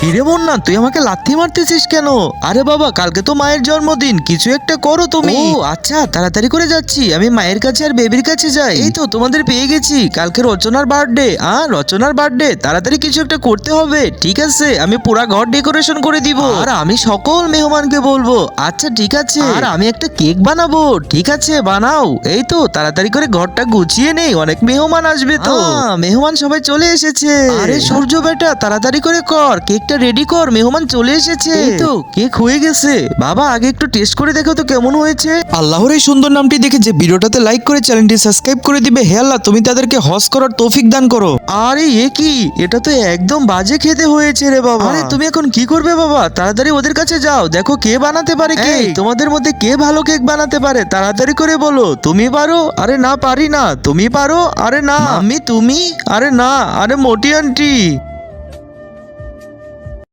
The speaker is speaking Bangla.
হিরে মুন্না, তুই আমাকে লাথি মারতেছিস কেন? আরে বাবা, কালকে তো মায়ের জন্মদিন, কিছু একটা করো তুমি। ও আচ্ছা, তাড়াতাড়ি করে যাচ্ছি, আমি মায়ের কাছে আর বেবির কাছে যাই। এই তো তোমাদের পেয়ে গেছি, কালকে রচনার বার্থডে। রচনার বার্থডে, তাড়াতাড়ি কিছু একটা করতে হবে। ঠিক আছে, আমি পুরা ঘর ডেকোরেশন করে দিব, আর আমি সকল মেহমানকে বলবো। আচ্ছা ঠিক আছে, আর আমি একটা কেক বানাবো। ঠিক আছে, বানাও। এই তো তাড়াতাড়ি করে ঘরটা গুছিয়ে নেই, অনেক মেহমান আসবে তো। মেহমান সবাই চলে এসেছে। আরে সূর্য বেটা, তাড়াতাড়ি করে কর, কেকটা রেডি কর, মেহমান চলে এসেছে। এই তো কেক হয়ে গেছে। বাবা, আগে একটু টেস্ট করে দেখো তো কেমন হয়েছে। আল্লাহর এই সুন্দর নামটি দেখে যে ভিডিওটাতে লাইক করে চ্যানেলটি সাবস্ক্রাইব করে দিবে, হে আল্লাহ তুমি তাদেরকে হজ করার তৌফিক দান করো। আরে এ কি, এটা তো একদম বাজে খেতে হয়েছে রে বাবা। আরে তুমি এখন কি করবে বাবা? তাড়াতাড়ি ওদের কাছে যাও, দেখো কে বানাতে পারে কেক। তোমাদের মধ্যে কে ভালো কেক বানাতে পারে, তাড়াতাড়ি করে বলো। তুমি পারো? আরে না, পারি না। তুমি পারো? আরে না। আমি? তুমি? আরে না। আরে মোটি আন্টি।